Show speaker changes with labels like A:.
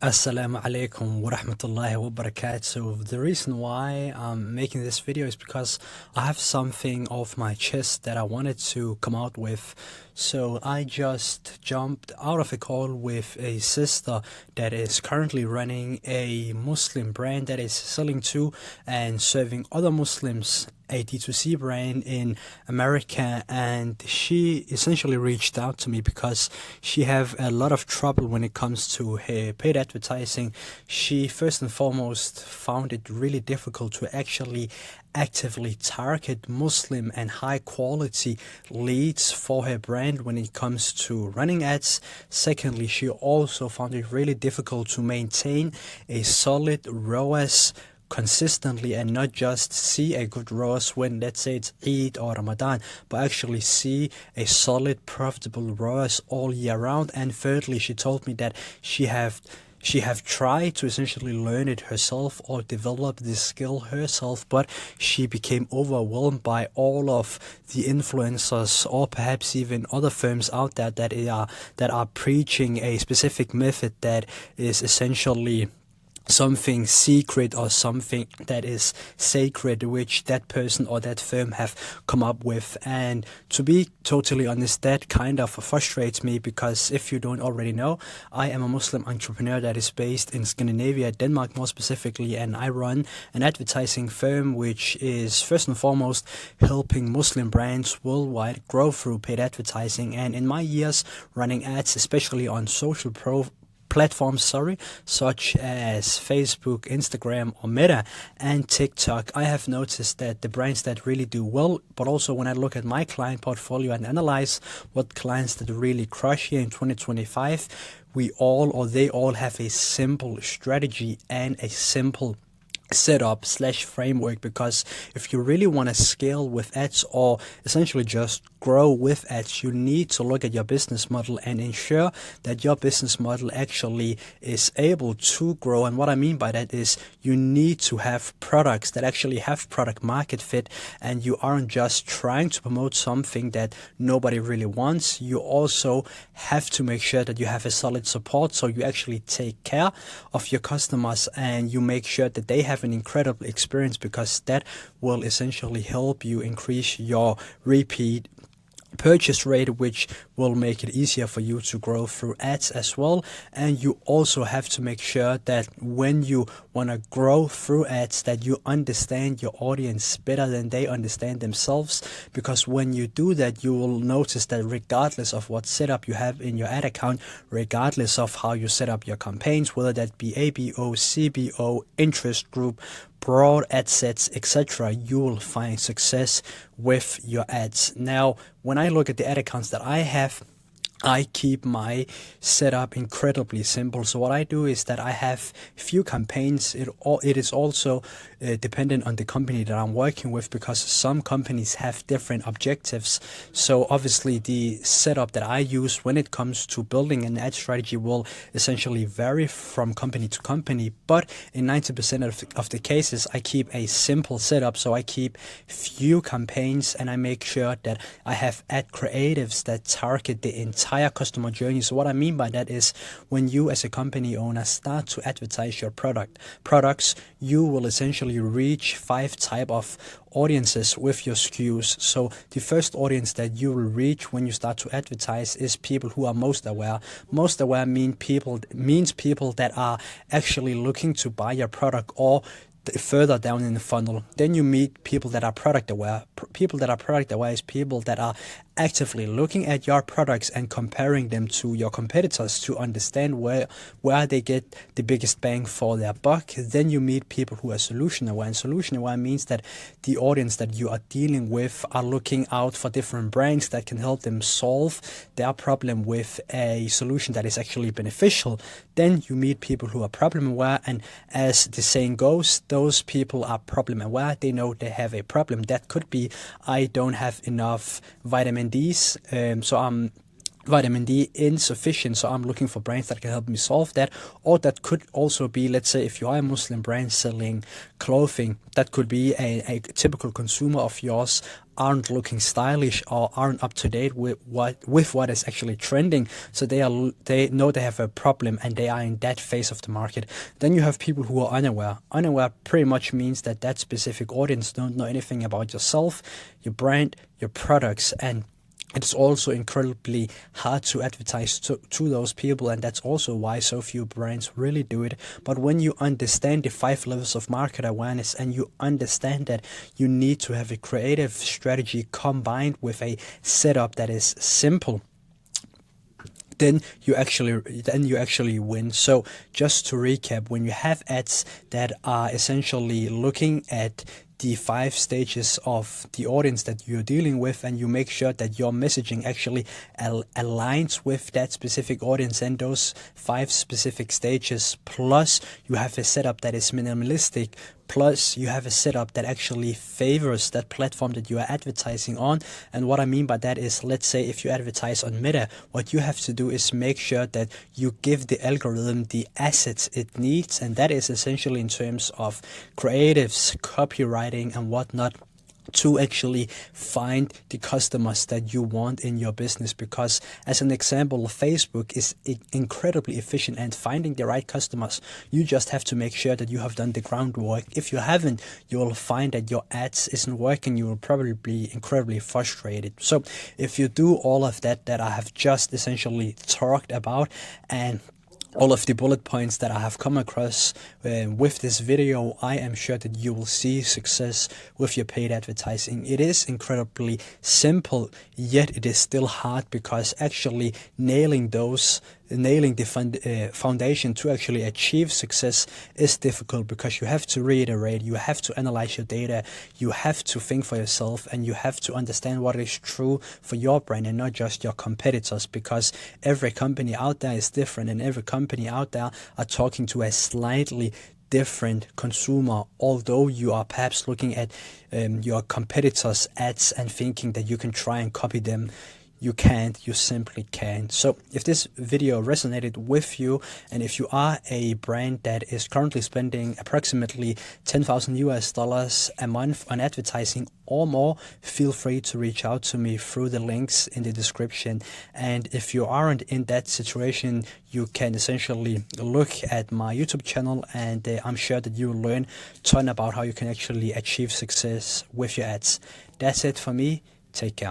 A: Assalamu alaikum wa rahmatullahi wa barakatuh. So the reason why I'm making this video is because I have something off my chest that I wanted to come out with. So I just jumped out of a call with a sister that is currently running a Muslim brand that is selling to and serving other Muslims, a D2C brand in America, and she essentially reached out to me because she have a lot of trouble when it comes to her paid advertising. She first and foremost found it really difficult to actually actively target Muslim and high quality leads for her brand when it comes to running ads. Secondly, she also found it really difficult to maintain a solid ROAS consistently and not just see a good ROAS when, let's say, it's Eid or Ramadan, but actually see a solid profitable ROAS all year round. And thirdly, she told me that she have tried to essentially learn it herself or develop this skill herself, but she became overwhelmed by all of the influencers or perhaps even other firms out there that are preaching a specific method that is essentially something secret or something that is sacred, which that person or that firm have come up with. And to be totally honest, that kind of frustrates me, because if you don't already know, I am a Muslim entrepreneur that is based in Scandinavia, Denmark more specifically, and I run an advertising firm which is first and foremost helping Muslim brands worldwide grow through paid advertising. And in my years running ads, especially on social platforms, such as Facebook, Instagram, or Meta, and TikTok, I have noticed that the brands that really do well, but also when I look at my client portfolio and analyze what clients that really crush here in 2025, they all have a simple strategy and a simple setup slash framework. Because if you really want to scale with ads or essentially just grow with ads, you need to look at your business model and ensure that your business model actually is able to grow. And what I mean by that is you need to have products that actually have product market fit, and you aren't just trying to promote something that nobody really wants. You also have to make sure that you have a solid support, so you actually take care of your customers and you make sure that they have an incredible experience, because that will essentially help you increase your repeat purchase rate, which will make it easier for you to grow through ads as well. And you also have to make sure that when you want to grow through ads, that you understand your audience better than they understand themselves, because when you do that, you will notice that regardless of what setup you have in your ad account, regardless of how you set up your campaigns, whether that be ABO, CBO, interest group, broad ad sets, etc., you will find success with your ads. Now, when I look at the ad accounts that I have, I keep my setup incredibly simple. So what I do is that I have few campaigns. It is also dependent on the company that I'm working with, because some companies have different objectives. So obviously the setup that I use when it comes to building an ad strategy will essentially vary from company to company. But in 90% of the cases, I keep a simple setup. So I keep few campaigns and I make sure that I have ad creatives that target the entire customer journey. So what I mean by that is when you as a company owner start to advertise your products, you will essentially reach 5 type of audiences with your SKUs. So the first audience that you will reach when you start to advertise is people who are most aware. Most aware means people that are actually looking to buy your product or further down in the funnel. Then you meet people that are product aware. People that are product aware is people that are actively looking at your products and comparing them to your competitors to understand where they get the biggest bang for their buck. Then you meet people who are solution aware, and solution aware means that the audience that you are dealing with are looking out for different brands that can help them solve their problem with a solution that is actually beneficial. Then you meet people who are problem aware, and as the saying goes, those people are problem aware. They know they have a problem. That could be, I don't have enough vitamin Ds, so I'm vitamin D insufficient, so I'm looking for brands that can help me solve that. Or that could also be, let's say, if you are a Muslim brand selling clothing, that could be a typical consumer of yours aren't looking stylish or aren't up to date with what is actually trending, so they know they have a problem and they are in that phase of the market. Then you have people who are unaware pretty much means that that specific audience don't know anything about yourself, your brand, your products, and it's also incredibly hard to advertise to those people, and that's also why so few brands really do it. But when you understand the 5 levels of market awareness, and you understand that you need to have a creative strategy combined with a setup that is simple, then you actually win. So just to recap, when you have ads that are essentially looking at the 5 stages of the audience that you're dealing with, and you make sure that your messaging actually aligns with that specific audience and those 5 specific stages, plus you have a setup that is minimalistic, plus you have a setup that actually favors that platform that you are advertising on. And what I mean by that is, let's say if you advertise on Meta, what you have to do is make sure that you give the algorithm the assets it needs, and that is essentially in terms of creatives, copywriting and whatnot, to actually find the customers that you want in your business. Because as an example, Facebook is incredibly efficient at finding the right customers. You just have to make sure that you have done the groundwork. If you haven't, you will find that your ads isn't working. You will probably be incredibly frustrated. So if you do all of that I have just essentially talked about, and all of the bullet points that I have come across with this video, I am sure that you will see success with your paid advertising. It is incredibly simple, yet it is still hard, because actually nailing the foundation to actually achieve success is difficult, because you have to reiterate, you have to analyze your data, you have to think for yourself, and you have to understand what is true for your brand and not just your competitors, because every company out there is different, and every company out there are talking to a slightly different consumer. Although you are perhaps looking at your competitors' ads and thinking that you can try and copy them, you can't, you simply can't. So if this video resonated with you, and if you are a brand that is currently spending approximately $10,000 a month on advertising or more, feel free to reach out to me through the links in the description. And if you aren't in that situation, you can essentially look at my YouTube channel, and I'm sure that you will learn a ton about how you can actually achieve success with your ads. That's it for me. Take care.